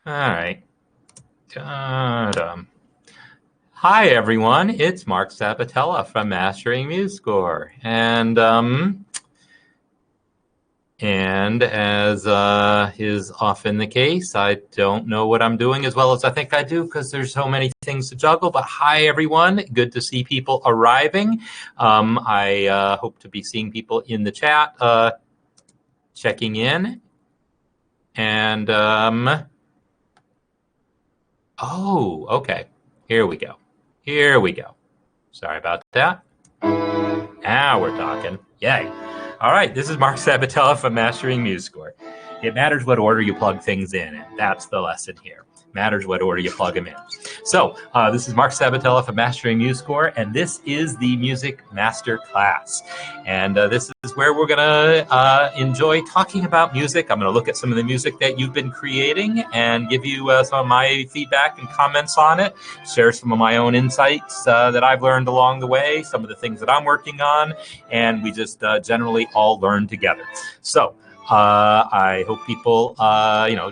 All right. Ta-dum. Hi, everyone. It's Marc Sabatella from Mastering MuseScore. And as is often the case, I don't know what I'm doing as well as I think I do because there's so many things to juggle. But hi, everyone. Good to see people arriving. I hope to be seeing people in the chat checking in. And, oh, okay. Here we go. Here we go. Sorry about that. Now we're talking. Yay. All right, this is Marc Sabatella from Mastering MuseScore. It matters what order you plug things in, and that's the lesson here. It matters what order you plug them in. So this is Marc Sabatella from Mastering MuseScore, and this is the Music Master Class. And this is where we're going to enjoy talking about music. I'm going to look at some of the music that you've been creating and give you some of my feedback and comments on it, share some of my own insights that I've learned along the way, some of the things that I'm working on, and we just generally all learn together. So I hope people,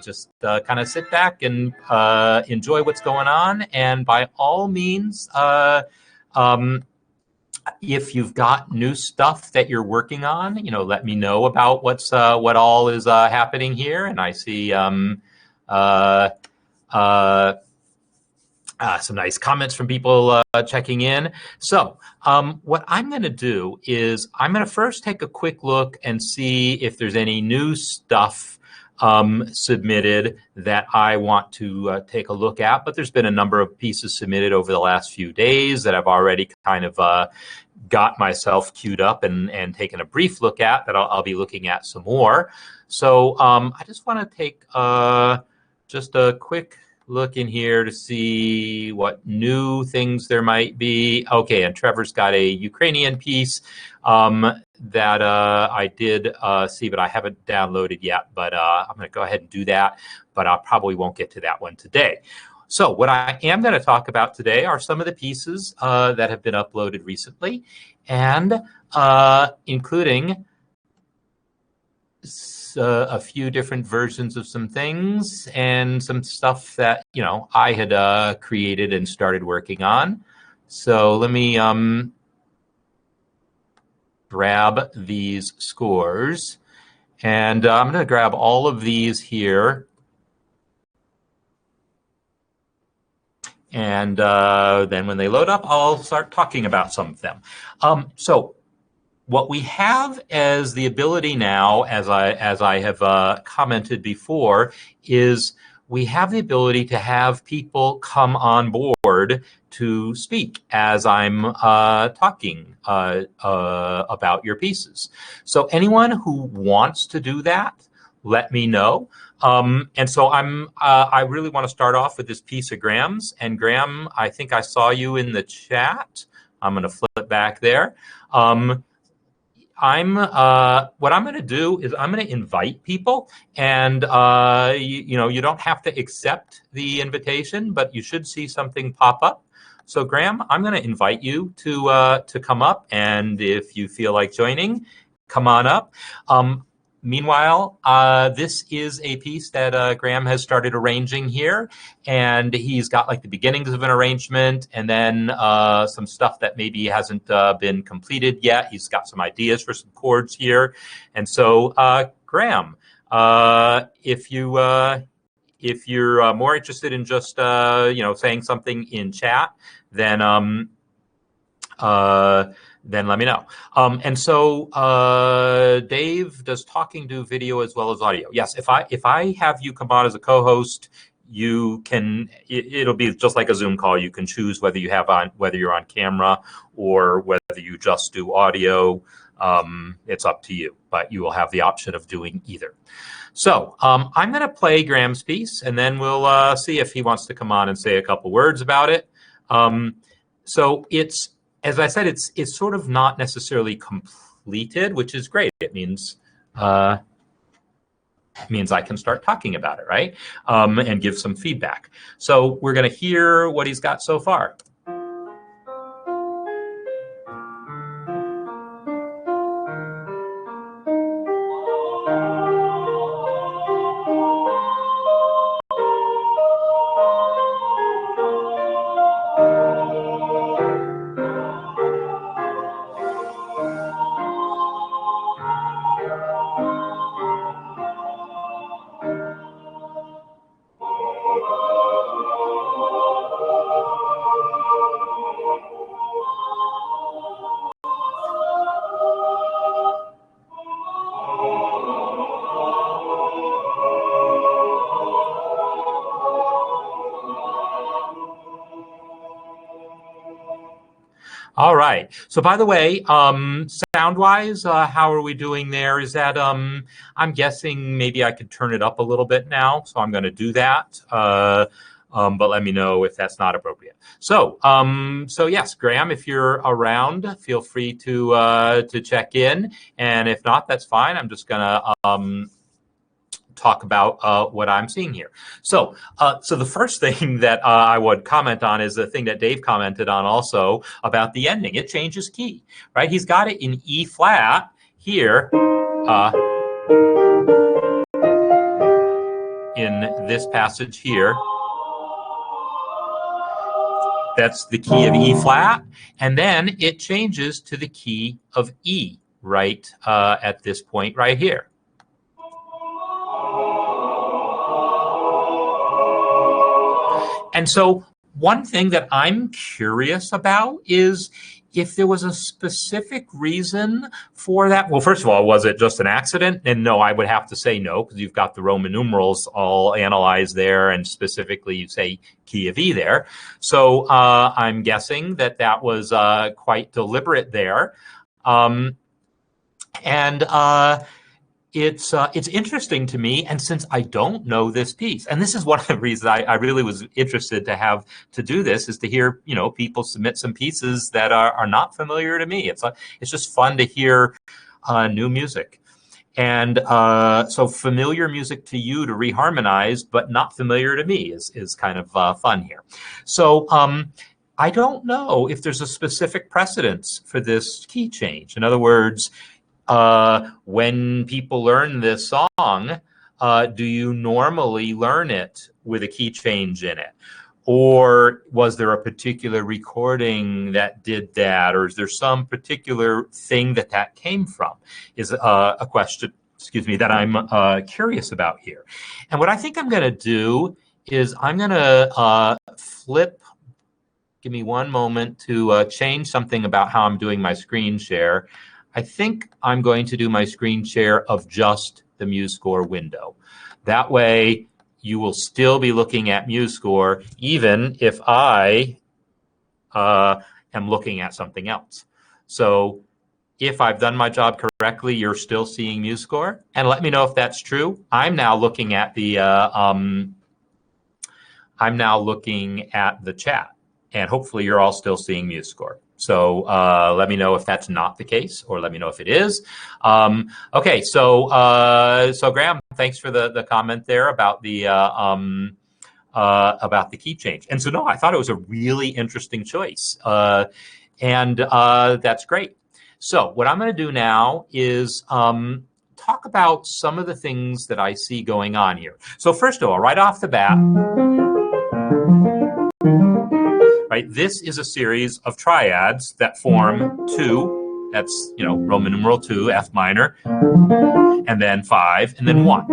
just kind of sit back and enjoy what's going on. And by all means, if you've got new stuff that you're working on, let me know about what all is happening here. And I see some nice comments from people checking in. So what I'm going to do is I'm going to first take a quick look and see if there's any new stuff submitted that I want to take a look at. But there's been a number of pieces submitted over the last few days that I've already kind of got myself queued up and taken a brief look at that I'll be looking at some more. So I just want to take just a quick look in here to see what new things there might be. Okay, and Trevor's got a Ukrainian piece that I did see, but I haven't downloaded yet. But I'm going to go ahead and do that, but I probably won't get to that one today. So what I am going to talk about today are some of the pieces that have been uploaded recently, and including a few different versions of some things and some stuff that I had created and started working on. So let me grab these scores, and I'm going to grab all of these here, and then when they load up, I'll start talking about some of them. So what we have as the ability now, as I have commented before, is we have the ability to have people come on board to speak as I'm talking about your pieces. So anyone who wants to do that, let me know. And so I really want to start off with this piece of Graham's. And Graham, I think I saw you in the chat. I'm going to flip back there. What I'm going to do is I'm going to invite people, and you don't have to accept the invitation, but you should see something pop up. So Graham, I'm going to invite you to come up, and if you feel like joining, come on up. Meanwhile, this is a piece that Graham has started arranging here, and he's got like the beginnings of an arrangement and then some stuff that maybe hasn't been completed yet. He's got some ideas for some chords here. And so, Graham, if you're more interested in just saying something in chat, then let me know. And so Dave, does talking do video as well as audio? Yes, if I have you come on as a co-host, you can, it'll be just like a Zoom call. You can choose whether you're on camera or whether you just do audio. It's up to you, but you will have the option of doing either. So I'm going to play Graham's piece, and then we'll see if he wants to come on and say a couple words about it. So it's, as I said, it's sort of not necessarily completed, which is great. It means I can start talking about it, right? And give some feedback. So we're going to hear what he's got so far. All right. So by the way, sound-wise, how are we doing there? Is that, I'm guessing maybe I could turn it up a little bit now. So I'm going to do that. But let me know if that's not appropriate. So, so yes, Graham, if you're around, feel free to check in. And if not, that's fine. I'm just going to talk about what I'm seeing here. So, so the first thing that I would comment on is the thing that Dave commented on also about the ending. It changes key, right? He's got it in E flat here in this passage here. That's the key of E flat, and then it changes to the key of E right at this point right here. And so one thing that I'm curious about is if there was a specific reason for that. Well, first of all, was it just an accident? And no, I would have to say no, because you've got the Roman numerals all analyzed there, and specifically you say key of E there. So I'm guessing that that was quite deliberate there. It's interesting to me, and since I don't know this piece, and this is one of the reasons I really was interested to do this, is to hear people submit some pieces that are not familiar to me. It's just fun to hear new music, and so familiar music to you to reharmonize, but not familiar to me is kind of fun here. So I don't know if there's a specific precedence for this key change. In other words, when people learn this song, do you normally learn it with a key change in it? Or was there a particular recording that did that? Or is there some particular thing that came from? Is a question, excuse me, that I'm curious about here. And what I think I'm going to do is I'm going to flip. Give me one moment to change something about how I'm doing my screen share. I think I'm going to do my screen share of just the MuseScore window. That way, you will still be looking at MuseScore, even if I am looking at something else. So if I've done my job correctly, you're still seeing MuseScore. And let me know if that's true. I'm now looking at the chat, and hopefully you're all still seeing MuseScore. So let me know if that's not the case, or let me know if it is. Okay, so Graham, thanks for the comment there about the key change. And so no, I thought it was a really interesting choice, and that's great. So what I'm going to do now is talk about some of the things that I see going on here. So first of all, right off the bat. Right, this is a series of triads that form 2. That's Roman numeral 2, F minor, and then 5, and then 1.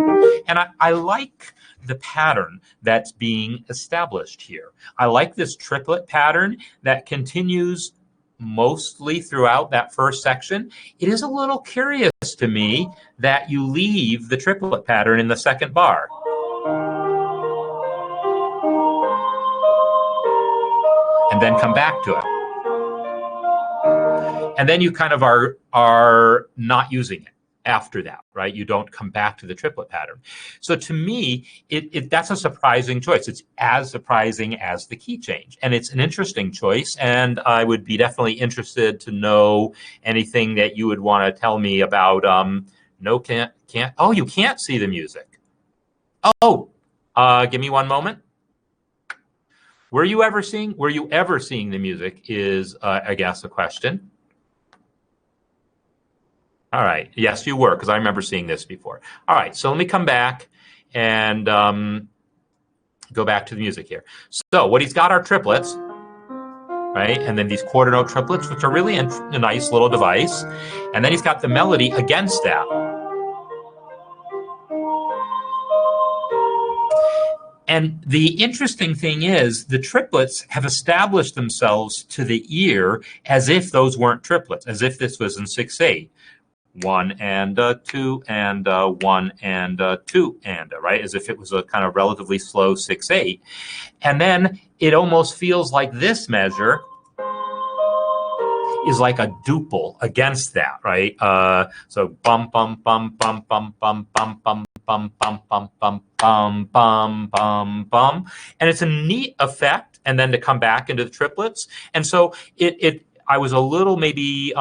And I like the pattern that's being established here. I like this triplet pattern that continues mostly throughout that first section. It is a little curious to me that you leave the triplet pattern in the second bar. And then come back to it. And then you kind of are not using it after that, right? You don't come back to the triplet pattern. So to me, that's a surprising choice. It's as surprising as the key change. And it's an interesting choice. And I would be definitely interested to know anything that you would want to tell me about. No, can't. Oh, you can't see the music. Oh, give me one moment. Were you ever seeing the music is, I guess, a question. All right. Yes, you were, because I remember seeing this before. All right. So let me come back and go back to the music here. So what he's got are triplets, right? And then these quarter note triplets, which are really a nice little device. And then he's got the melody against that. And the interesting thing is the triplets have established themselves to the ear as if those weren't triplets, as if this was in 6/8. 1 and 2 and 1 and 2 and, right? As if it was a kind of relatively slow 6/8. And then it almost feels like this measure is like a duple against that, right? So bum bum bum bum bum bum bum bum bum bum bum bum bum bum bum bum, and it's a neat effect. And then to come back into the triplets, and so I was a little maybe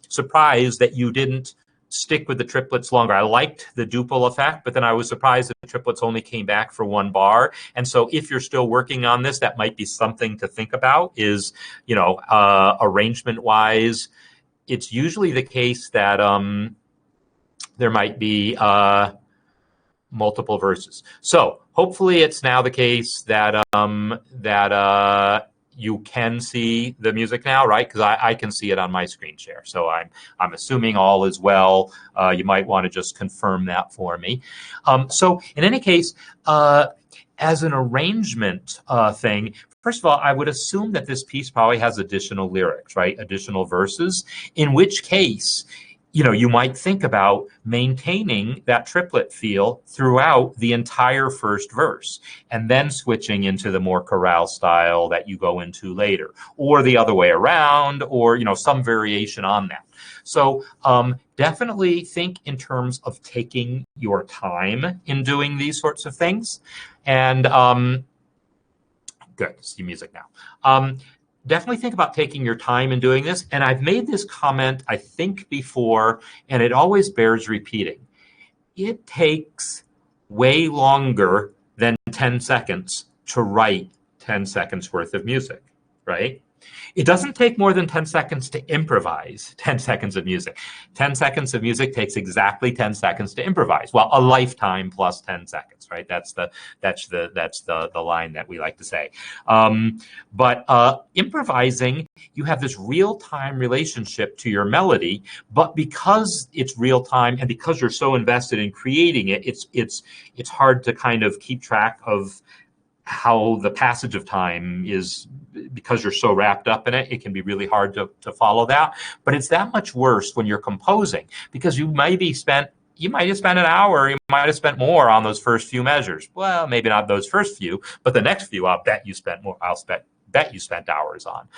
surprised that you didn't stick with the triplets longer. I liked the duple effect, but then I was surprised that the triplets only came back for one bar. And so if you're still working on this, that might be something to think about is, arrangement wise, it's usually the case that there might be multiple verses. So hopefully it's now the case that you can see the music now, right? Because I can see it on my screen share. So I'm assuming all is well. You might want to just confirm that for me. So in any case, as an arrangement thing, first of all, I would assume that this piece probably has additional lyrics, right? Additional verses, in which case, you might think about maintaining that triplet feel throughout the entire first verse and then switching into the more chorale style that you go into later, or the other way around, or, some variation on that. So definitely think in terms of taking your time in doing these sorts of things. And good, see music now. Definitely think about taking your time in doing this. And I've made this comment, I think, before, and it always bears repeating. It takes way longer than 10 seconds to write 10 seconds worth of music, right? It doesn't take more than 10 seconds to improvise 10 seconds of music. 10 seconds of music takes exactly 10 seconds to improvise. Well, a lifetime plus 10 seconds, right? That's the line that we like to say. But improvising, you have this real-time relationship to your melody, but because it's real-time and because you're so invested in creating it, it's hard to kind of keep track of how the passage of time is. Because you're so wrapped up in it, it can be really hard to follow that. But it's that much worse when you're composing, because you might have spent an hour, you might have spent more on those first few measures. Well, maybe not those first few, but the next few, I'll bet you spent more. Bet you spent hours on.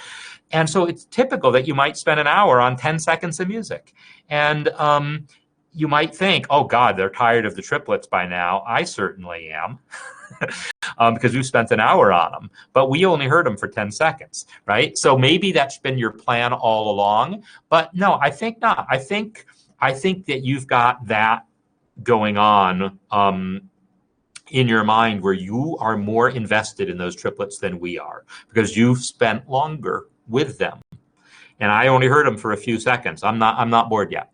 And so it's typical that you might spend an hour on 10 seconds of music. And you might think, oh God, they're tired of the triplets by now. I certainly am. Because you spent an hour on them, but we only heard them for 10 seconds, right? So maybe that's been your plan all along, but no, I think not. I think that you've got that going on in your mind where you are more invested in those triplets than we are because you've spent longer with them. And I only heard them for a few seconds. I'm not bored yet.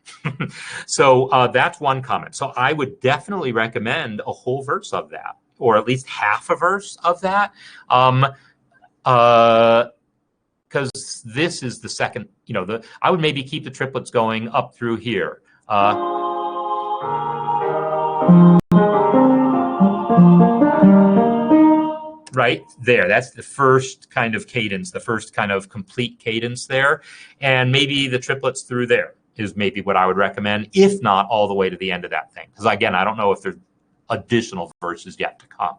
So that's one comment. So I would definitely recommend a whole verse of that, or at least half a verse of that, because this is the second. I would maybe keep the triplets going up through here. Right there, that's the first kind of cadence, the first kind of complete cadence there, and maybe the triplets through there is maybe what I would recommend, if not all the way to the end of that thing. Because again, I don't know if there's additional verses yet to come.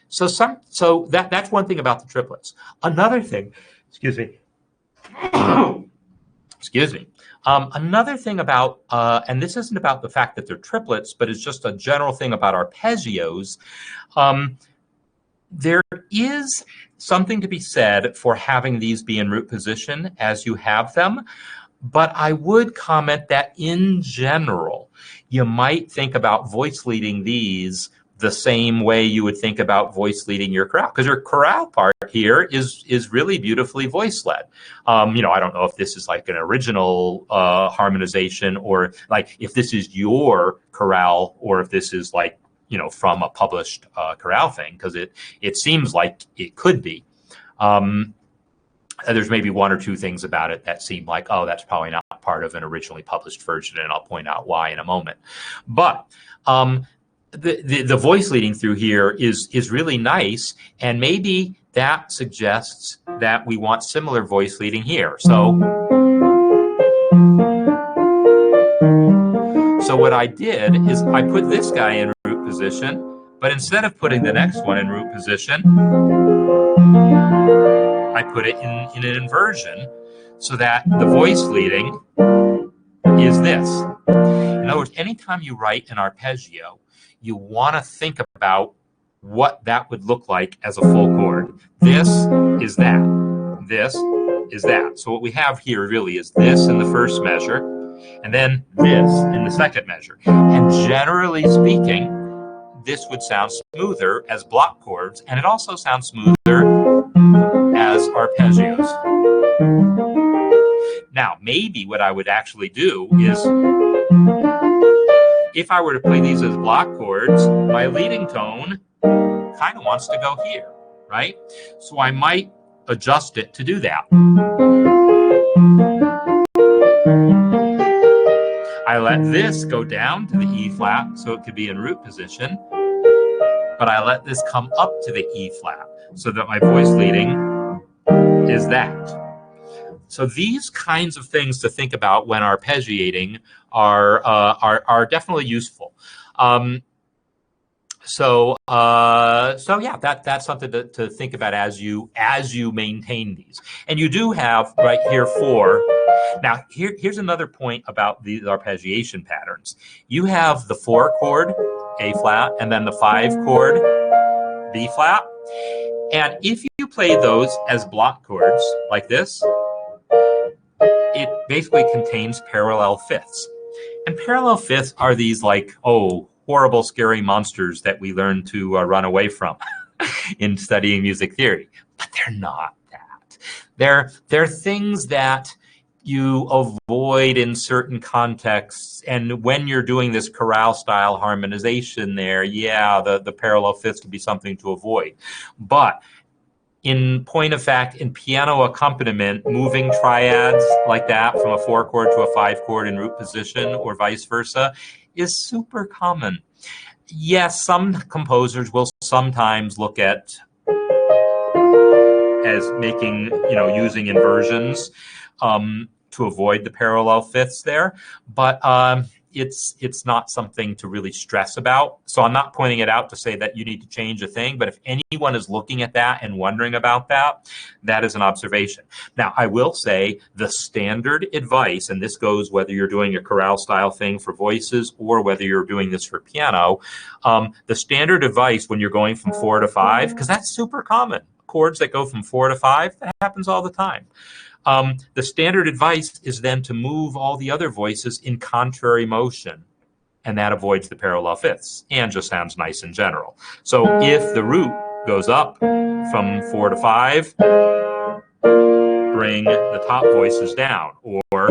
So that's one thing about the triplets. Another thing, excuse me. Another thing about, and this isn't about the fact that they're triplets, but it's just a general thing about arpeggios. There is something to be said for having these be in root position as you have them, but I would comment that in general, you might think about voice leading these the same way you would think about voice leading your chorale, because your chorale part here is really beautifully voice led. I don't know if this is like an original harmonization, or like if this is your chorale, or if this is like, from a published chorale thing, because it seems like it could be. There's maybe one or two things about it that seem like, oh, that's probably not part of an originally published version, and I'll point out why in a moment. But the voice leading through here is really nice, and maybe that suggests that we want similar voice leading here. So what I did is I put this guy in root position, but instead of putting the next one in root position, I put it in an inversion. so that the voice leading is this. In other words, anytime you write an arpeggio, you want to think about what that would look like as a full chord. This is that. This is that. So what we have here really is this in the first measure, and then this in the second measure. And generally speaking, this would sound smoother as block chords, and it also sounds smoother as arpeggios. Now, maybe what I would actually do is, if I were to play these as block chords, my leading tone kind of wants to go here, right? So I might adjust it to do that. I let this go down to the E flat so it could be in root position, but I let this come up to the E flat so that my voice leading is that. So these kinds of things to think about when arpeggiating are definitely useful. So yeah, that's something to think about as you maintain these. And you do have right here 4. Now here's another point about these arpeggiation patterns. You have the 4 chord A flat and then the 5 chord B flat. And if you play those as block chords like this, it basically contains parallel fifths. And parallel fifths are these like, horrible, scary monsters that we learn to run away from in studying music theory. But they're not that. They're things that you avoid in certain contexts. And when you're doing this chorale style harmonization there, yeah, the parallel fifths would be something to avoid. But in point of fact, in piano accompaniment, moving triads like that from a 4 chord to a 5 chord in root position or vice versa is super common. Yes, some composers will sometimes look at as making, using inversions to avoid the parallel fifths there, but it's not something to really stress about. So I'm not pointing it out to say that you need to change a thing, but if anyone is looking at that and wondering about that, that is an observation. Now, I will say the standard advice, and this goes whether you're doing a chorale style thing for voices or whether you're doing this for piano, the standard advice when you're going from 4 to 5, because that's super common, chords that go from 4 to 5, that happens all the time. The standard advice is then to move all the other voices in contrary motion, and that avoids the parallel fifths and just sounds nice in general. So if the root goes up from 4 to 5, bring the top voices down, or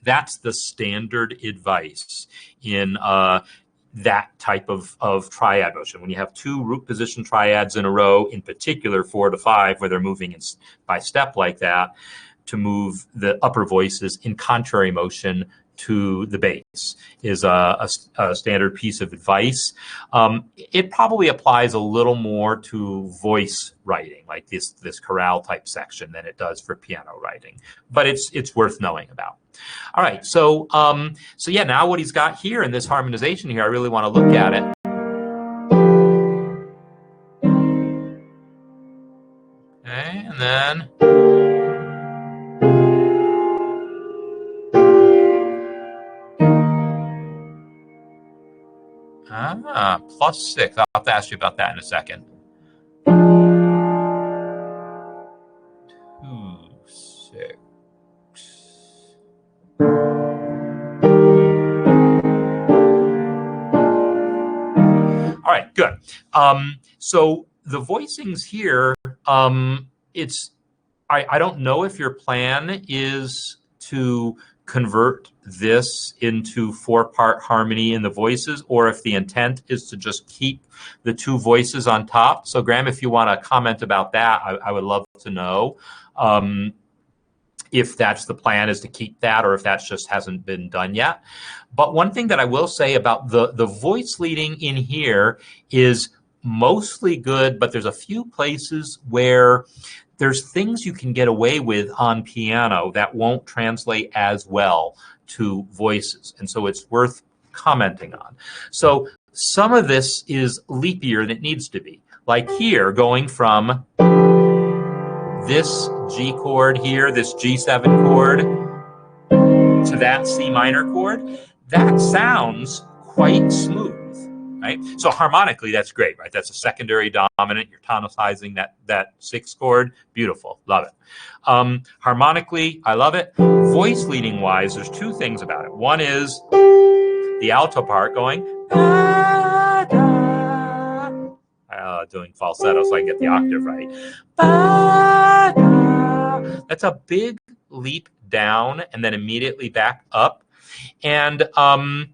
that's the standard advice in that type of triad motion. When you have 2 root position triads in a row, in particular 4 to 5, where they're moving by step like that, to move the upper voices in contrary motion to the bass is a standard piece of advice. It probably applies a little more to voice writing, like this chorale type section, than it does for piano writing, but it's worth knowing about. All right, so yeah, now what he's got here in this harmonization here, I really want to look at it. Okay, and then +6. I'll have to ask you about that in a second. 2, 6. All right, good. So the voicings here, I don't know if your plan is to convert this into 4-part harmony in the voices, or if the intent is to just keep the 2 voices on top. So Graham, if you want to comment about that, I would love to know if that's the plan, is to keep that, or if that just hasn't been done yet. But one thing that I will say about the voice leading in here is mostly good, but there's a few places where there's things you can get away with on piano that won't translate as well to voices. And so it's worth commenting on. So some of this is leapier than it needs to be. like here, going from this G chord here, this G7 chord, to that C minor chord, that sounds quite smooth, right? So harmonically, that's great, right? That's a secondary dominant. You're tonicizing that sixth chord. Beautiful. Love it. Harmonically, I love it. Voice leading wise, there's two things about it. One is the alto part going, da, da, doing falsetto so I can get the octave right. Ba, da. That's a big leap down and then immediately back up. And I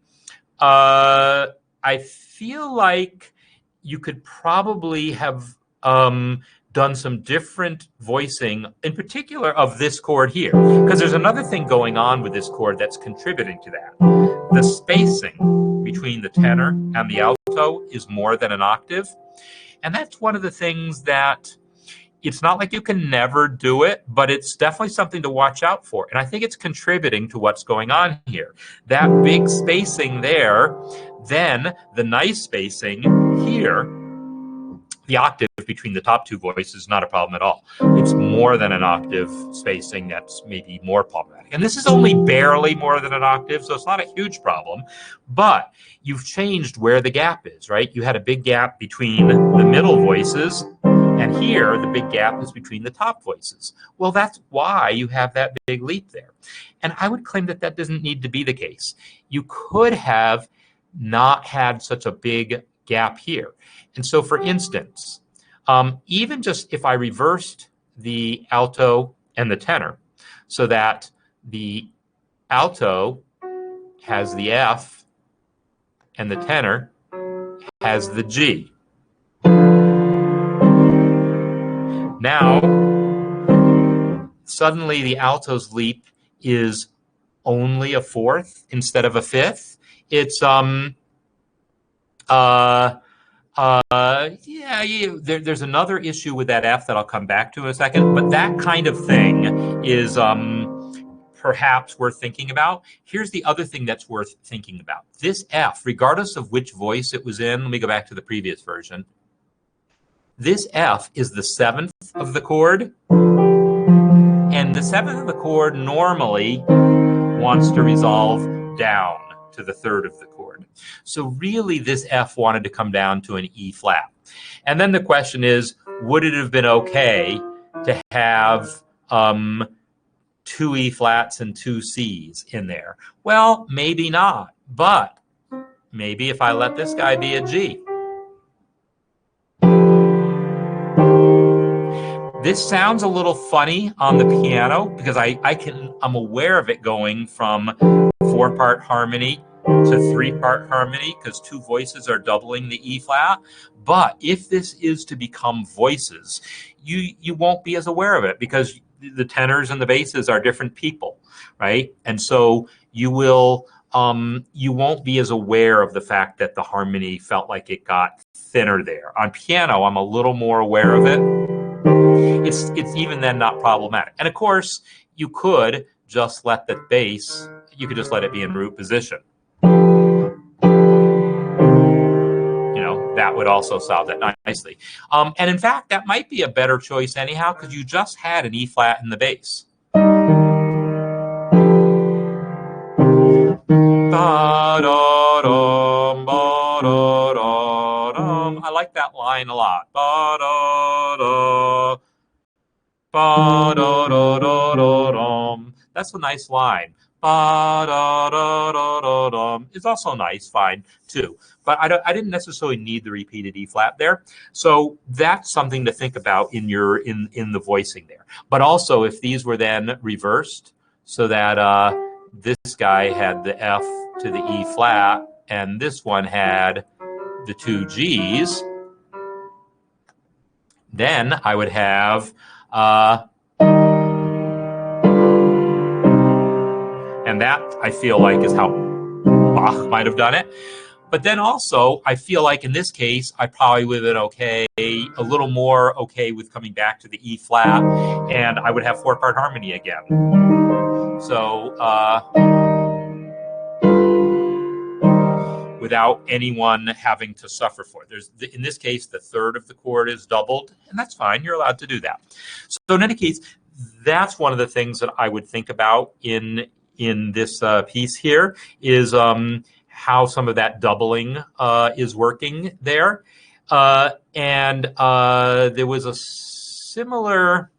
feel like you could probably have done some different voicing, in particular of this chord here, because there's another thing going on with this chord that's contributing to that. The spacing between the tenor and the alto is more than an octave. And that's one of the things that it's not like you can never do it, but it's definitely something to watch out for. And I think it's contributing to what's going on here. That big spacing there, then the nice spacing here, the octave between the top two voices is not a problem at all. It's more than an octave spacing that's maybe more problematic. And this is only barely more than an octave, so it's not a huge problem. But you've changed where the gap is, right? You had a big gap between the middle voices, and here the big gap is between the top voices. Well, that's why you have that big leap there. And I would claim that that doesn't need to be the case. You could have not had such a big gap here. And so, for instance, even just if I reversed the alto and the tenor so that the alto has the F and the tenor has the G. Now, suddenly the alto's leap is only a fourth instead of a fifth. It's there's another issue with that F that I'll come back to in a second, but that kind of thing is perhaps worth thinking about. Here's the other thing that's worth thinking about. This F, regardless of which voice it was in, let me go back to the previous version. This F is the seventh of the chord, and the seventh of the chord normally wants to resolve down to the third of the chord. So really this F wanted to come down to an E flat. And then the question is, would it have been okay to have two E flats and two C's in there? Well, maybe not, but maybe if I let this guy be a G. This sounds a little funny on the piano because I'm aware of it going from 4-part harmony to 3-part harmony because two voices are doubling the E flat. But if this is to become voices, you won't be as aware of it because the tenors and the basses are different people, right? And so you won't be as aware of the fact that the harmony felt like it got thinner there. On piano, I'm a little more aware of it. It's even then not problematic. And of course, you could just let the bass, you could just let it be in root position. That would also solve that nicely. And in fact, that might be a better choice anyhow, because you just had an E flat in the bass. I like that line a lot. That's a nice line. It's also nice, fine, too. But I didn't necessarily need the repeated E flat there. So that's something to think about in the voicing there. But also, if these were then reversed so that this guy had the F to the E flat and this one had the two G's, then I would have and that, I feel like, is how Bach might have done it. But then also, I feel like in this case, I probably would have been okay, a little more okay with coming back to the E flat, and I would have 4-part harmony again. So, without anyone having to suffer for it. In this case, the third of the chord is doubled, and that's fine. You're allowed to do that. So in any case, that's one of the things that I would think about in this piece here is how some of that doubling is working there. And there was a similar,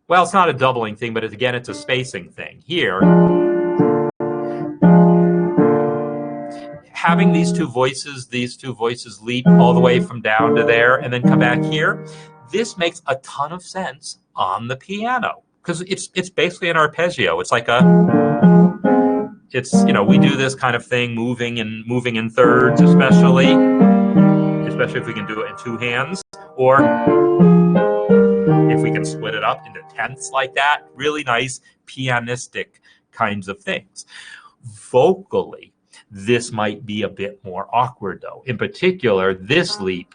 well, it's not a doubling thing, but again, it's a spacing thing. Here, having these two voices leap all the way from down to there and then come back here, this makes a ton of sense on the piano because it's basically an arpeggio. It's like we do this kind of thing, moving in thirds, especially if we can do it in two hands, or if we can split it up into tenths like that. Really nice pianistic kinds of things. Vocally, this might be a bit more awkward, though. In particular, this leap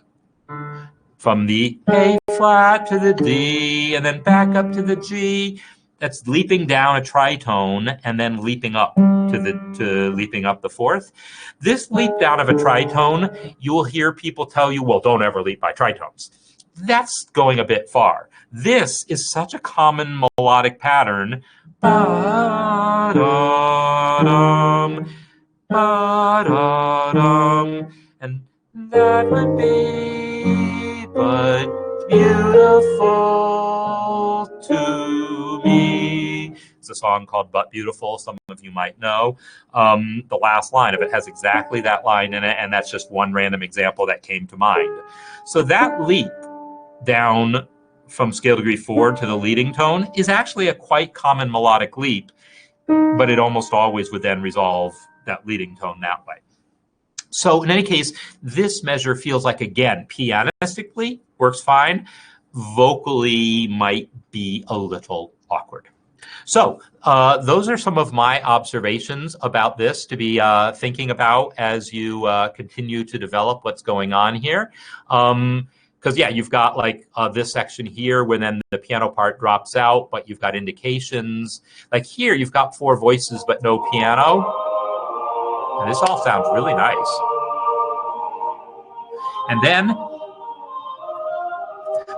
from the A flat to the D and then back up to the G. That's leaping down a tritone and then leaping up to leaping up the fourth. This leap down of a tritone, you will hear people tell you, well, don't ever leap by tritones. That's going a bit far. This is such a common melodic pattern. Ba-da-dum, ba-da-dum, and that would be but beautiful to me. It's a song called But Beautiful, some of you might know. The last line of it has exactly that line in it, and that's just one random example that came to mind. So that leap down from scale degree 4 to the leading tone is actually a quite common melodic leap, but it almost always would then resolve that leading tone that way. So in any case, this measure feels like, again, pianistically works fine. Vocally might be a little awkward. So those are some of my observations about this to be thinking about as you continue to develop what's going on here. Because, yeah, you've got like this section here where then the piano part drops out, but you've got indications. Like here, you've got 4 voices, but no piano. And this all sounds really nice. And then,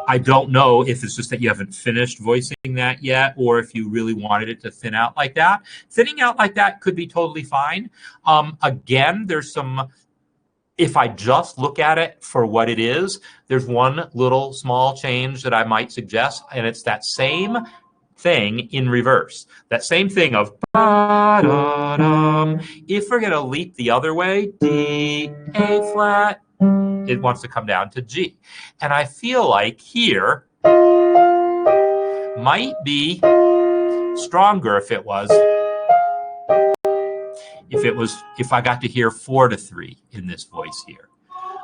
I don't know if it's just that you haven't finished voicing that yet, or if you really wanted it to thin out like that. Thinning out like that could be totally fine. Again, there's some, if I just look at it for what it is, there's one little small change that I might suggest, and it's that same thing in reverse. That same thing of ba-da-dum. If we're going to leap the other way, D, A flat, it wants to come down to G. And I feel like here might be stronger if I got to hear 4 to 3 in this voice here.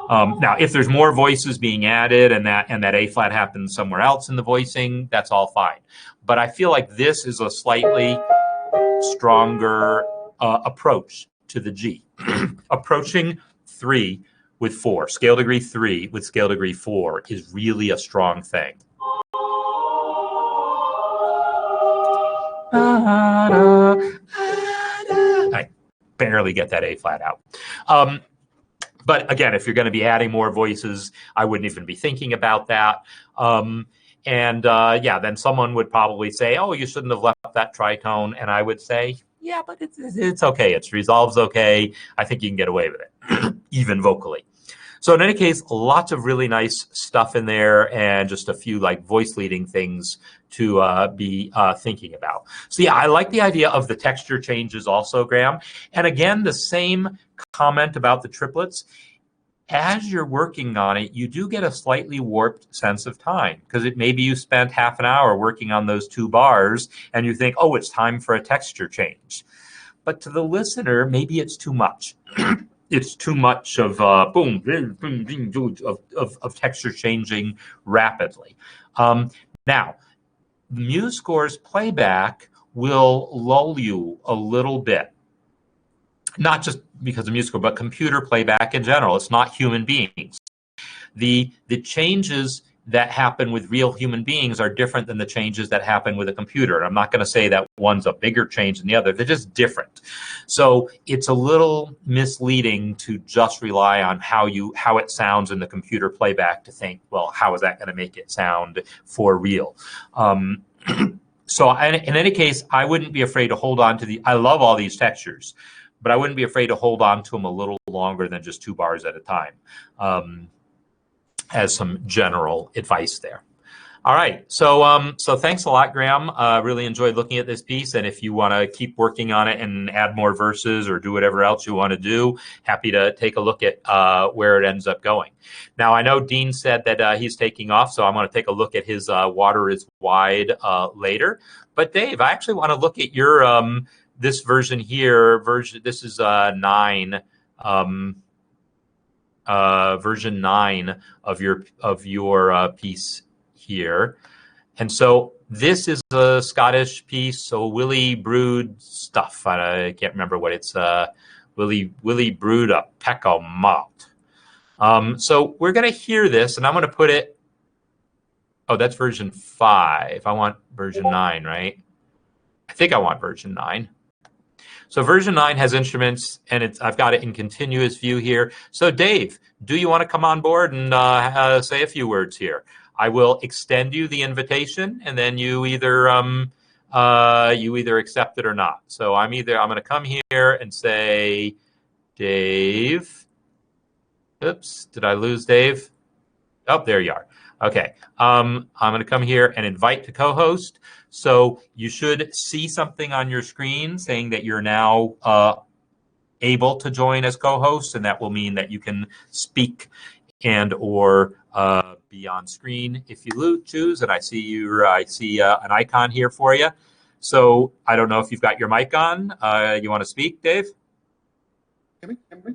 Now, if there's more voices being added and that A flat happens somewhere else in the voicing, that's all fine. But I feel like this is a slightly stronger approach to the G. Approaching 3 with 4, scale degree 3 with scale degree 4 is really a strong thing. I barely get that A flat out. But again, if you're going to be adding more voices, I wouldn't even be thinking about that. Yeah, then someone would probably say, oh, you shouldn't have left that tritone. And I would say, yeah, but it's okay. It resolves okay. I think you can get away with it, even vocally. So in any case, lots of really nice stuff in there and just a few like voice leading things to be thinking about. So yeah, I like the idea of the texture changes also, Graham. And again, the same comment about the triplets. As you're working on it, you do get a slightly warped sense of time because maybe you spent half an hour working on those 2 bars and you think, oh, it's time for a texture change. But to the listener, maybe it's too much. It's too much of boom, boom, boom, of texture changing rapidly. Now, MuseScore's playback will lull you a little bit. Not just because of MuseScore, but computer playback in general. It's not human beings. The changes that happen with real human beings are different than the changes that happen with a computer. I'm not going to say that one's a bigger change than the other. They're just different. So it's a little misleading to just rely on how it sounds in the computer playback to think, well, how is that going to make it sound for real? So in any case, I wouldn't be afraid to hold on to I love all these textures, but I wouldn't be afraid to hold on to them a little longer than just 2 bars at a time. As some general advice there. All right, so thanks a lot, Graham. Really enjoyed looking at this piece, and if you want to keep working on it and add more verses or do whatever else you want to do, happy to take a look at where it ends up going. Now, I know Dean said that he's taking off, so I'm going to take a look at his Water is Wide later. But Dave, I actually want to look at your this version here. This is 9. Version 9 of your piece here, and so this is a Scottish piece. So Willie Brewed stuff. I can't remember what it's. Willie Brewed a peck of malt. So we're going to hear this, and I'm going to put it. Oh, that's version 5. I want version 9, right? I think I want version 9. So version 9 has instruments, and I've got it in continuous view here. So Dave, do you want to come on board and say a few words here? I will extend you the invitation, and then you either accept it or not. So I'm going to come here and say, Dave. Oops, did I lose Dave? Oh, there you are. Okay, I'm going to come here and invite to co-host. So you should see something on your screen saying that you're now able to join as co-host, and that will mean that you can speak and or be on screen if you choose. And I see an icon here for you. So I don't know if you've got your mic on. You want to speak, Dave? Hear me?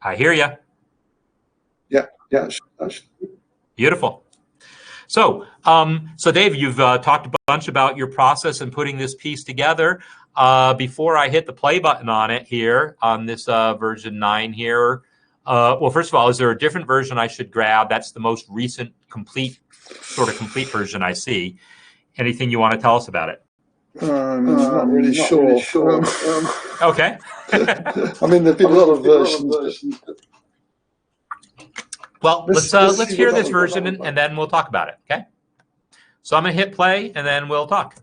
I hear you. Yeah. Beautiful. So, Dave, you've talked a bunch about your process in putting this piece together. Before I hit the play button on it here, on this version 9 here, well, first of all, is there a different version I should grab? That's the most recent, complete version I see. Anything you want to tell us about it? Not really sure. Okay. I mean, there've been a lot of versions. Well, let's hear this version and then we'll talk about it, okay? So I'm going to hit play and then we'll talk.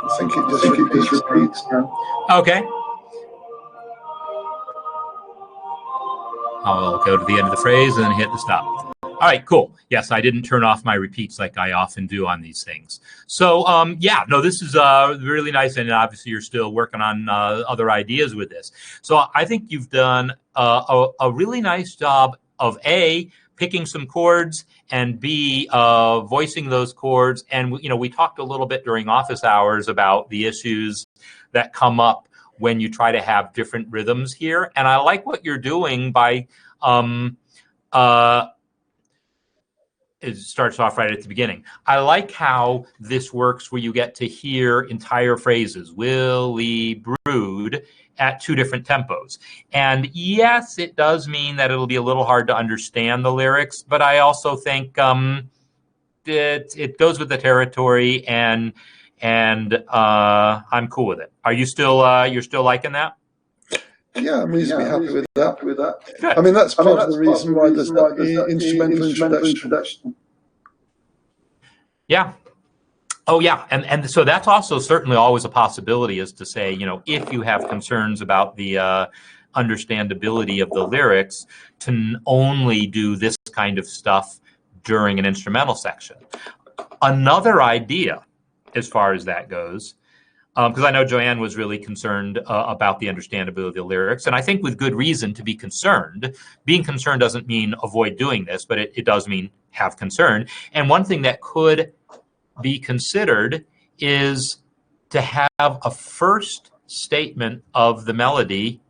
I think it just repeats now. Okay. I'll go to the end of the phrase and then hit the stop. All right, cool. Yes, I didn't turn off my repeats like I often do on these things. So, yeah, no, this is really nice, and obviously you're still working on other ideas with this. So I think you've done a really nice job of A, picking some chords, and B, voicing those chords. And, you know, we talked a little bit during office hours about the issues that come up when you try to have different rhythms here. And I like what you're doing by, it starts off right at the beginning. I like how this works where you get to hear entire phrases, Willie Brewed, at 2 different tempos. And yes, it does mean that it'll be a little hard to understand the lyrics, but I also think it goes with the territory, and I'm cool with it. Are you still you're still liking that? Yeah, I'm reasonably happy with that. Good. I mean, that's part of the reason why there's that instrumental introduction. Yeah. Oh, yeah. And so that's also certainly always a possibility, is to say, you know, if you have concerns about the understandability of the lyrics, to only do this kind of stuff during an instrumental section. Another idea, as far as that goes, because I know Joanne was really concerned about the understandability of the lyrics, and I think with good reason to be concerned. Being concerned doesn't mean avoid doing this, but it does mean have concern. And one thing that could be considered is to have a first statement of the melody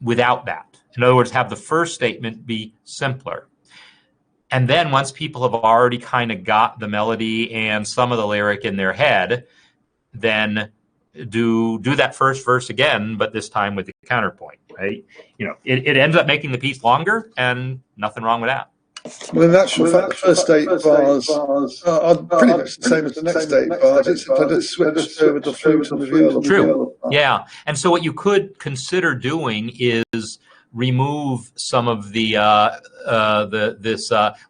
without that. In other words, have the first statement be simpler. And then once people have already kind of got the melody and some of the lyric in their head, then do that first verse again, but this time with the counterpoint, right? You know, it ends up making the piece longer, and nothing wrong with that. Well, in actual fact, the first 8 bars are pretty much the same as the next 8 bars, except I just switched over the flute and the viola. True. Yeah. And so what you could consider doing is remove some of the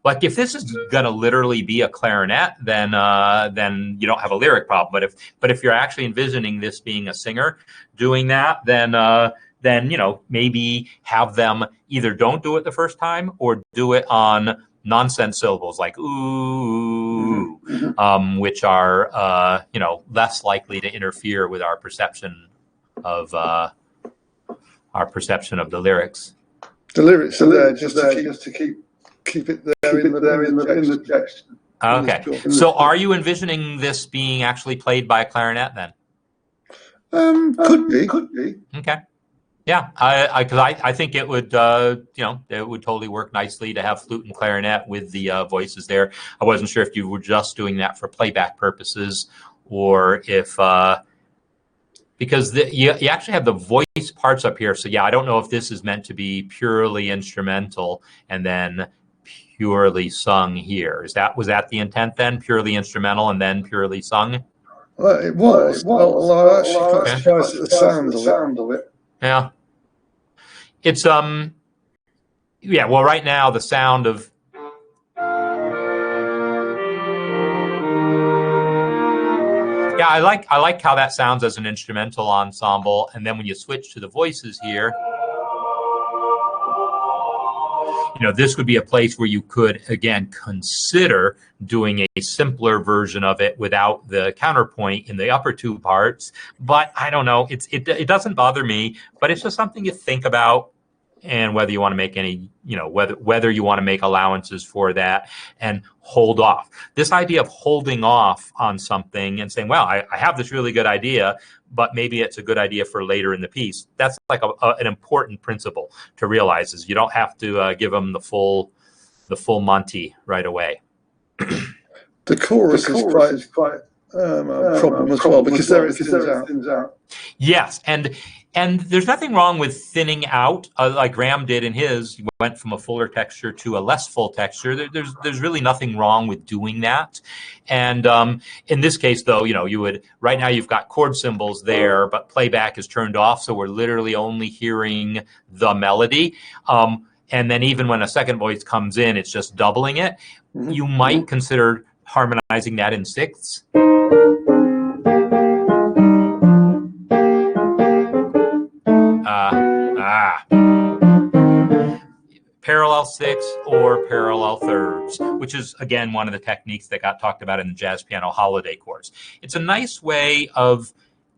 like if this is going to literally be a clarinet, then you don't have a lyric problem. But if you're actually envisioning this being a singer doing that, then you know, maybe have them either don't do it the first time or do it on nonsense syllables like ooh, which are you know, less likely to interfere with our perception of the lyrics. The lyrics are there just to keep it there in the text. Okay. So are you envisioning this being actually played by a clarinet then? Could be. Okay. Yeah, I think it would, you know, it would totally work nicely to have flute and clarinet with the voices there. I wasn't sure if you were just doing that for playback purposes, or if because you actually have the voice parts up here. So yeah, I don't know if this is meant to be purely instrumental and then purely sung here. Was that the intent then? Purely instrumental and then purely sung? Well, it was. Well, I actually quite surprised at the sound of it. Yeah. It's yeah, well right now the sound of yeah, I like how that sounds as an instrumental ensemble, and then when you switch to the voices here, you know, this would be a place where you could again consider doing a simpler version of it without the counterpoint in the upper 2 parts. But I don't know, it doesn't bother me, but it's just something you think about, and whether you want to make any, you know, whether you want to make allowances for that and hold off. This idea of holding off on something and saying, well, I have this really good idea, but maybe it's a good idea for later in the piece. That's like an important principle to realize, is you don't have to give them the full Monty right away. The chorus is quite a problem as well, because there it thins out. Yes, and there's nothing wrong with thinning out, like Graham did in his. He went from a fuller texture to a less full texture. There's really nothing wrong with doing that. And in this case, though, you know, you would right now you've got chord symbols there, but playback is turned off, so we're literally only hearing the melody. And then even when a second voice comes in, it's just doubling it. You might consider harmonizing that in sixths. Parallel sixths or parallel thirds, which is, again, one of the techniques that got talked about in the Jazz Piano Holiday course. It's a nice way of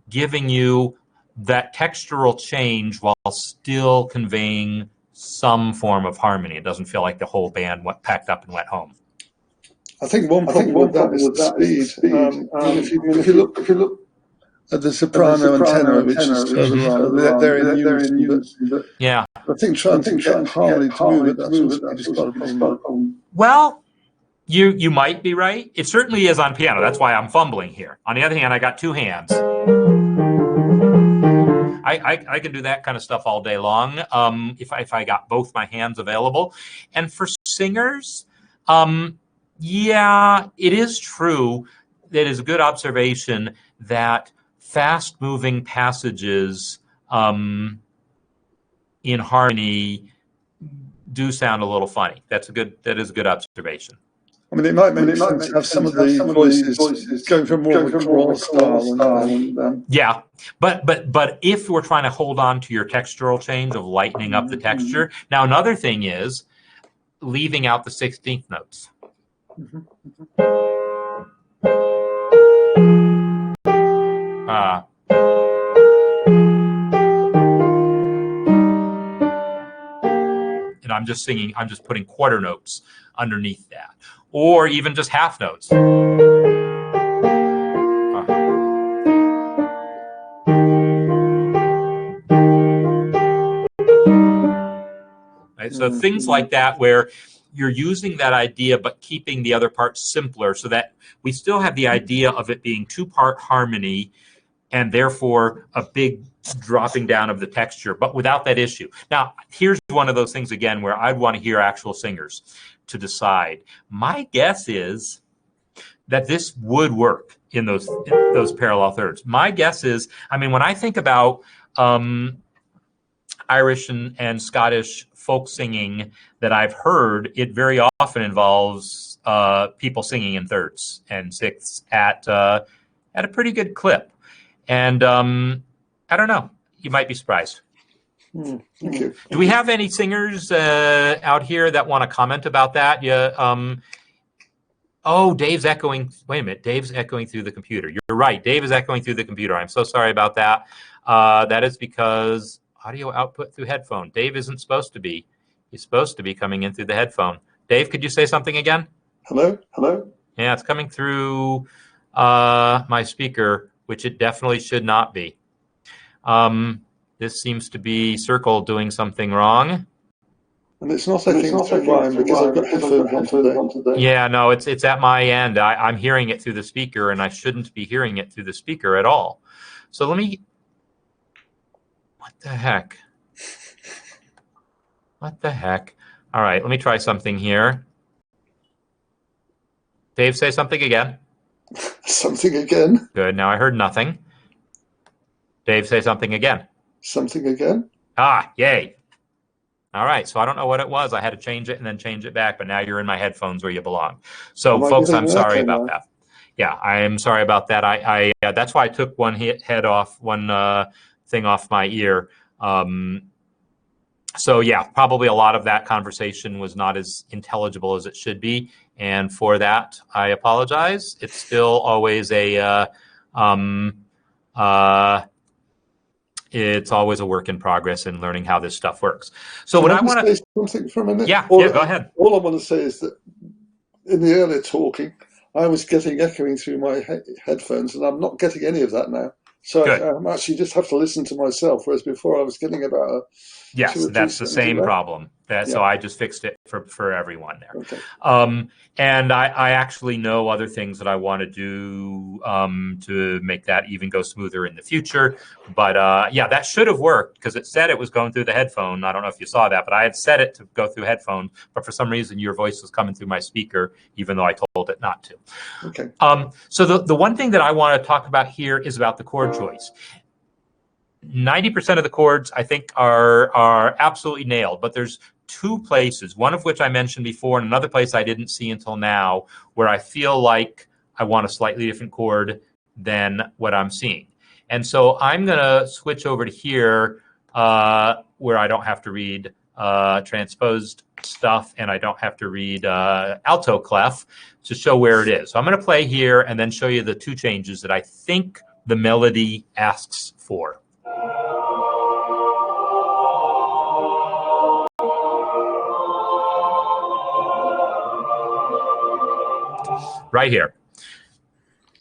giving you that textural change while still conveying some form of harmony. It doesn't feel like the whole band packed up and went home. I think one problem with that is the speed. If you look at the soprano and tenor, which is they're in unison. Yeah. I think trying to get harmony to move it, that's also just got a problem. Well, you might be right. It certainly is on piano. That's why I'm fumbling here. On the other hand, I got 2 hands. I can do that kind of stuff all day long if I got both my hands available. And for singers, Yeah, it is true. That is a good observation that fast-moving passages in harmony do sound a little funny. That is a good observation. I mean, it might make sense to have some of the voices going for more of a choral style. Yeah, but if we're trying to hold on to your textural change of lightening up the texture, now another thing is leaving out the 16th notes. And I'm just singing, I'm just putting quarter notes underneath that, or even just half notes. Right? So things like that where you're using that idea but keeping the other parts simpler so that we still have the idea of it being two-part harmony and therefore a big dropping down of the texture, but without that issue. Now, here's one of those things, again, where I'd want to hear actual singers to decide. My guess is that this would work in those parallel thirds. My guess is, I mean, when I think about Irish and Scottish folk singing that I've heard, it very often involves people singing in thirds and sixths at a pretty good clip. And I don't know, you might be surprised. Thank you. Do we have any singers out here that want to comment about that? Yeah. Oh, Dave's echoing. Wait a minute. Dave's echoing through the computer. You're right. Dave is echoing through the computer. I'm so sorry about that. That is because audio output through headphone. Dave isn't supposed to be. He's supposed to be coming in through the headphone. Dave, could you say something again? Hello? Hello? Yeah, it's coming through my speaker, which it definitely should not be. This seems to be Circle doing something wrong. And it's not, I think, through mine because I've got headphones on today. Yeah, no, it's at my end. I'm hearing it through the speaker, and I shouldn't be hearing it through the speaker at all. So let me... What the heck? What the heck? All right, let me try something here. Dave, say something again. Something again. Good. Now I heard nothing. Dave, say something again. Something again. Ah, yay. All right, so I don't know what it was. I had to change it and then change it back, but now you're in my headphones where you belong. So, folks, I'm sorry about that. Yeah, I am sorry about that. I that's why I took one thing off my ear. So, yeah, probably a lot of that conversation was not as intelligible as it should be, and for that, I apologize. It's still always it's always a work in progress in learning how this stuff works. So what I want to say something for a minute. Yeah, go ahead. All I want to say is that in the earlier talking, I was getting echoing through my headphones, and I'm not getting any of that now. So I'm actually just have to listen to myself, whereas before I was getting about Yes, that's the same problem. So I just fixed it for everyone there. Okay. And I actually know other things that I want to do to make that even go smoother in the future. But yeah, that should have worked because it said it was going through the headphone. I don't know if you saw that, but I had set it to go through headphone. But for some reason, your voice was coming through my speaker, even though I told it not to. Okay. So the one thing that I want to talk about here is about the chord choice. 90% of the chords, I think, are absolutely nailed, but there's two places, one of which I mentioned before and another place I didn't see until now, where I feel like I want a slightly different chord than what I'm seeing. And so I'm going to switch over to here where I don't have to read transposed stuff and I don't have to read alto clef to show where it is. So I'm going to play here and then show you the two changes that I think the melody asks for. Right here.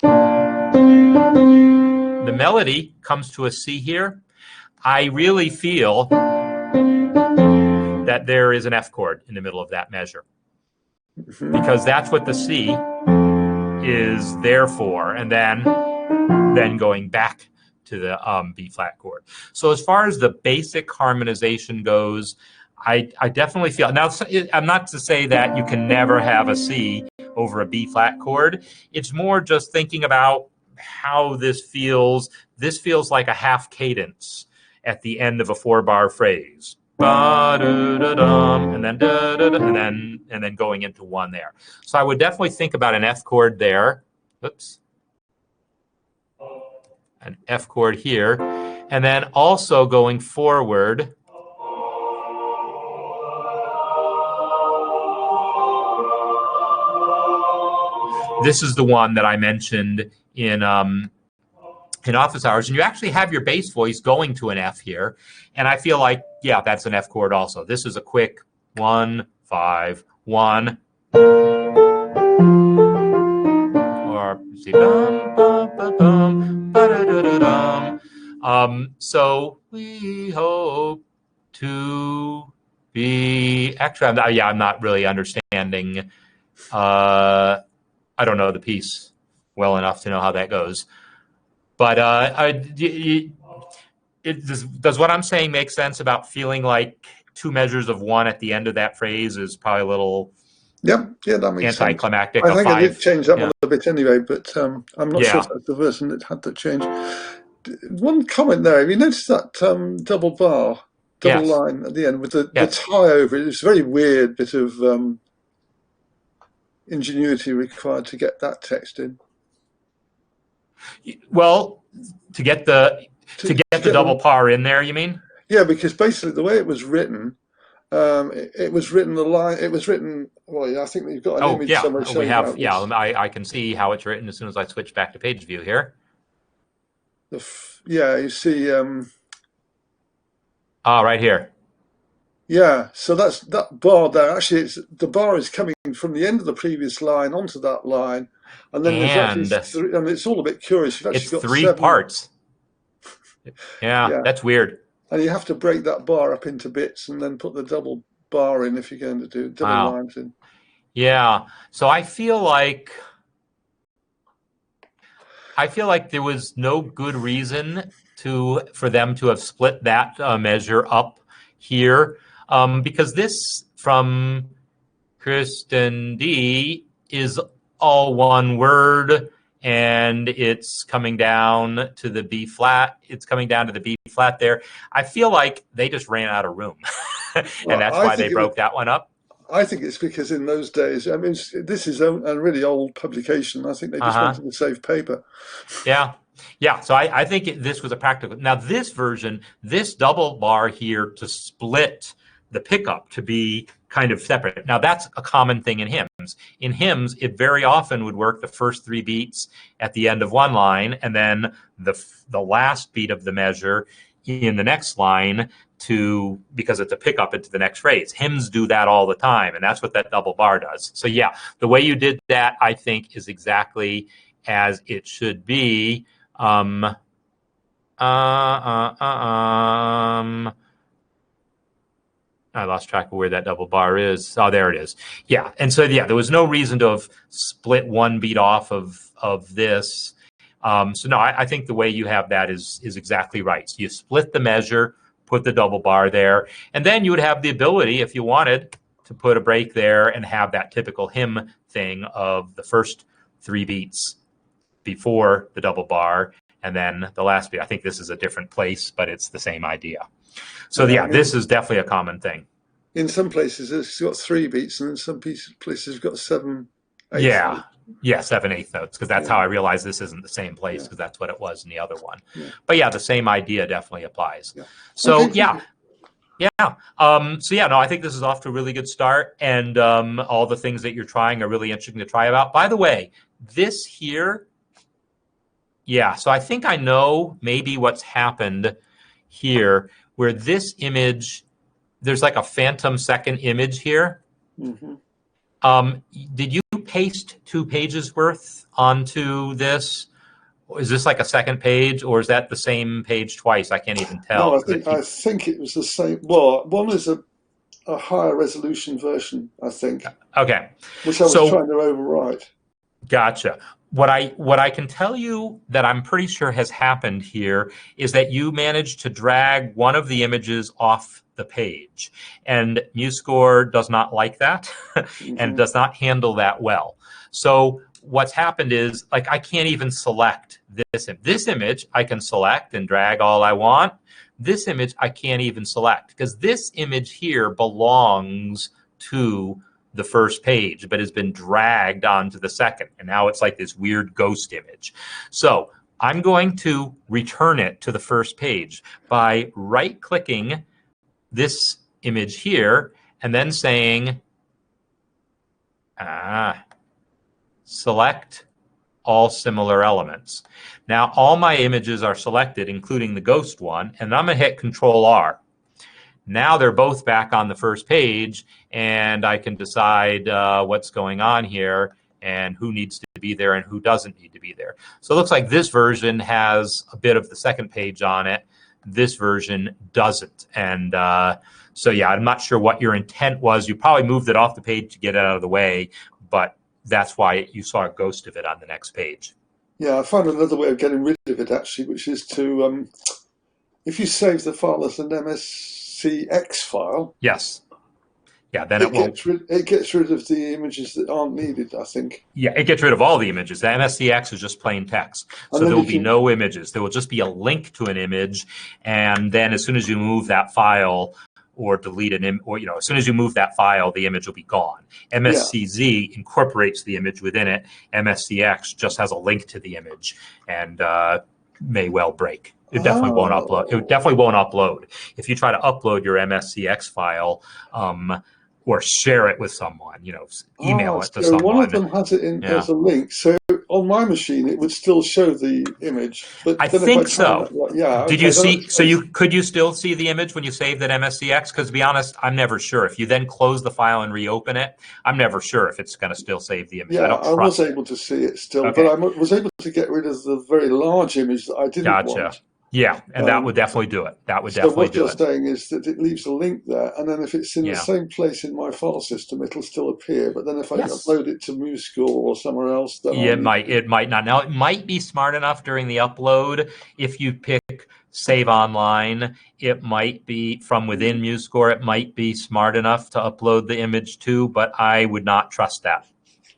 The melody comes to a C here. I really feel that there is an F chord in the middle of that measure because that's what the C is there for, and then going back to the B flat chord. So as far as the basic harmonization goes, I definitely feel now. I'm not to say that you can never have a C over a B flat chord. It's more just thinking about how this feels. This feels like a half cadence at the end of a 4-bar phrase. Ba-da-da-dum, and then da-da-da, and then going into one there. So I would definitely think about an F chord there. Oops. An F chord here. And then also going forward, this is the one that I mentioned in office hours, and you actually have your bass voice going to an F here, and I feel like, yeah, that's an F chord also. This is a quick 1, 5, 1, or see, bum, bum, bum, bum, ba-da-da-da-dum. So we hope to be. Actually, I'm not really understanding. I don't know the piece well enough to know how that goes. But does what I'm saying make sense about feeling like 2 measures of 1 at the end of that phrase is probably a little yeah, that makes anticlimactic? sense. I think 5. I did change that one a bit anyway, but I'm not sure Yeah. if that's the version that had to change. One comment there, have you noticed that double bar, double Yes. line at the end with the Yes. tie over it? It's a very weird bit of ingenuity required to get that text in. Well, to get the double par in there, you mean? Yeah, because basically the way it was written, it was written the line. It was written. Well, I think you've got an image somewhere showing we have. how it Yeah, was. I can see how it's written as soon as I switch back to page view here. Yeah, you see. Right here. Yeah, so that's that bar there. Actually, the bar is coming from the end of the previous line onto that line, and then there's actually three. I mean, it's all a bit curious. You've actually got 3 7 parts. Yeah, that's weird. And you have to break that bar up into bits and then put the double bar in if you're going to do double lines in. Yeah. So I feel like there was no good reason for them to have split that measure up here, because this from Kristen D is all one word, and it's coming down to the B flat. It's coming down to the B flat there. I feel like they just ran out of room, and that's why they broke that one up. I think it's because in those days, I mean, this is a really old publication. I think they just wanted to save paper. Yeah. So I think this was a practical. Now this version, this double bar here to split the pickup to be kind of separate. Now that's a common thing in hymns. In hymns, it very often would work the first 3 beats at the end of one line, and then the last beat of the measure in the next line because it's a pickup into the next phrase. Hymns do that all the time, and that's what that double bar does. So yeah, the way you did that, I think, is exactly as it should be. I lost track of where that double bar is. Oh, there it is. Yeah, and so yeah, there was no reason to have split one beat off of this. So no, I think the way you have that is exactly right. So you split the measure, put the double bar there, and then you would have the ability, if you wanted, to put a break there and have that typical hymn thing of the first 3 beats before the double bar, and then the last beat. I think this is a different place, but it's the same idea. So yeah, I mean, this is definitely a common thing. In some places, it's got 3 beats, and in some places, it's got 7, 8. Yeah, 7/8 notes, because that's how I realized this isn't the same place, because that's what it was in the other one. Yeah. But yeah, the same idea definitely applies. Yeah. So no, I think this is off to a really good start, and all the things that you're trying are really interesting to try about. By the way, this here, so I think I know maybe what's happened here, where this image, there's like a phantom second image here. Mm-hmm. Did you paste 2 pages worth onto this? Is this like a second page, or is that the same page twice? I can't even tell. No, I think it was the same. Well, one is a higher resolution version, I think. Okay. Which I was trying to overwrite. Gotcha. What I can tell you that I'm pretty sure has happened here is that you managed to drag one of the images off the page. And MuseScore does not like that and does not handle that well. So what's happened is, like, I can't even select this image. I can select and drag all I want. This image I can't even select because this image here belongs to the first page, but has been dragged onto the second. And now it's like this weird ghost image. So I'm going to return it to the first page by right-clicking this image here and then saying, select all similar elements. Now all my images are selected, including the ghost one, and I'm going to hit Control-R. Now they're both back on the first page, and I can decide what's going on here and who needs to be there and who doesn't need to be there. So it looks like this version has a bit of the second page on it. This version doesn't. And so, yeah, I'm not sure what your intent was. You probably moved it off the page to get it out of the way, but that's why you saw a ghost of it on the next page. Yeah, I found another way of getting rid of it, actually, which is to, if you save the file as an MSCX file. Yes. Yeah, then it won't. It gets rid of the images that aren't needed, I think. Yeah, it gets rid of all the images. The MSCX is just plain text. So there will be no images. There will just be a link to an image. And then as soon as you move that file or delete an image, or, as soon as you move that file, the image will be gone. MSCZ incorporates the image within it. MSCX just has a link to the image and may well break. It definitely won't upload. It definitely won't upload. If you try to upload your MSCX file, or share it with someone, email it to someone. One of them has it in as a link. So on my machine, it would still show the image. But I think so. Did you see? So could you still see the image when you saved at MSCX? Because to be honest, I'm never sure. If you then close the file and reopen it, I'm never sure if it's going to still save the image. Yeah, I was able to see it still, but I was able to get rid of the very large image that I didn't want. Yeah, and that would definitely do it. That would definitely do it. So what you're saying is that it leaves a link there, and then if it's in the same place in my file system, it'll still appear. But then if I upload it to MuseScore or somewhere else, then it might not. Now it might be smart enough during the upload if you pick Save Online. It might be from within MuseScore. It might be smart enough to upload the image too, but I would not trust that.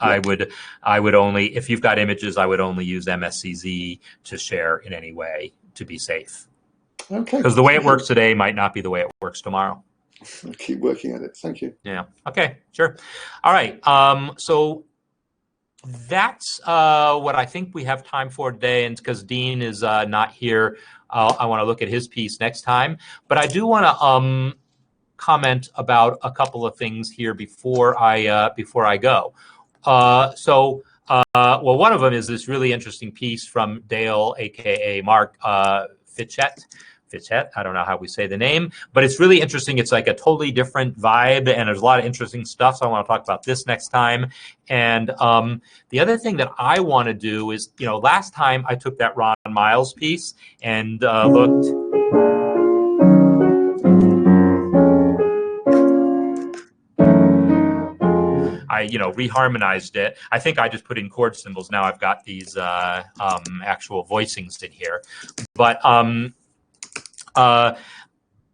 Yeah. I would only, if you've got images, I would only use MSCZ to share in any way to be safe. Okay. Because the way it works today might not be the way it works tomorrow. I'll keep working at it. Thank you. Yeah. Okay. Sure. All right. So that's what I think we have time for today. And because Dean is not here, I want to look at his piece next time. But I do want to comment about a couple of things here before I go. Well, one of them is this really interesting piece from Dale, aka Marc Sabatella. I don't know how we say the name, but it's really interesting. It's like a totally different vibe, and there's a lot of interesting stuff. So I want to talk about this next time. And the other thing that I want to do is, last time I took that Ron Miles piece and looked. I reharmonized it. I think I just put in chord symbols. Now I've got these actual voicings in here. But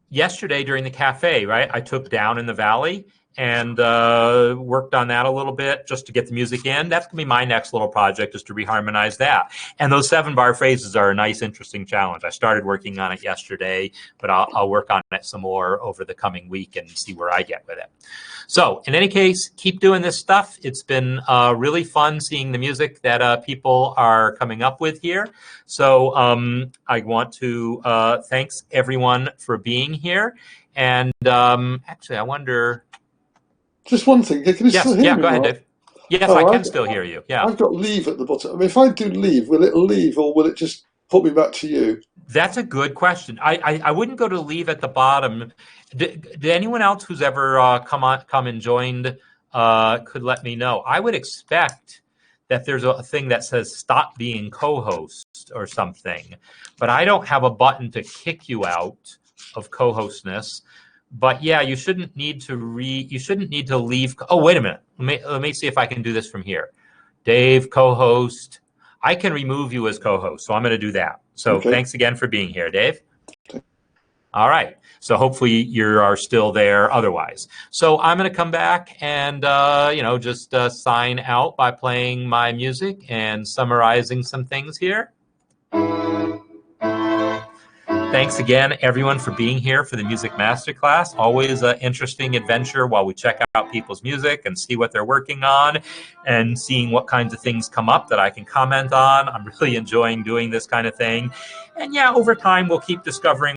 yesterday during the cafe, right, I took Down in the Valley and worked on that a little bit just to get the music in. That's going to be my next little project, is to reharmonize that. And those 7-bar phrases are a nice, interesting challenge. I started working on it yesterday, but I'll work on it some more over the coming week and see where I get with it. So in any case, keep doing this stuff. It's been really fun seeing the music that people are coming up with here. So I want to thanks everyone for being here. And actually, I wonder... Just one thing. Can you still hear me? Go ahead, Dave. Yes, I can still hear you. Yeah. I've got leave at the bottom. I mean, if I do leave, will it leave or will it just put me back to you? That's a good question. I wouldn't go to leave at the bottom. Did anyone else who's ever come and joined could let me know? I would expect that there's a thing that says stop being co-host or something, but I don't have a button to kick you out of co-hostness. But yeah, you shouldn't need to leave. Oh, wait a minute. Let me see if I can do this from here. Dave, co-host. I can remove you as co-host, so I'm going to do that. So Thanks again for being here, Dave. All right. So hopefully you are still there otherwise. So I'm going to come back and, just sign out by playing my music and summarizing some things here. Thanks again, everyone, for being here for the Music Masterclass. Always an interesting adventure while we check out people's music and see what they're working on and seeing what kinds of things come up that I can comment on. I'm really enjoying doing this kind of thing. And yeah, over time, we'll keep discovering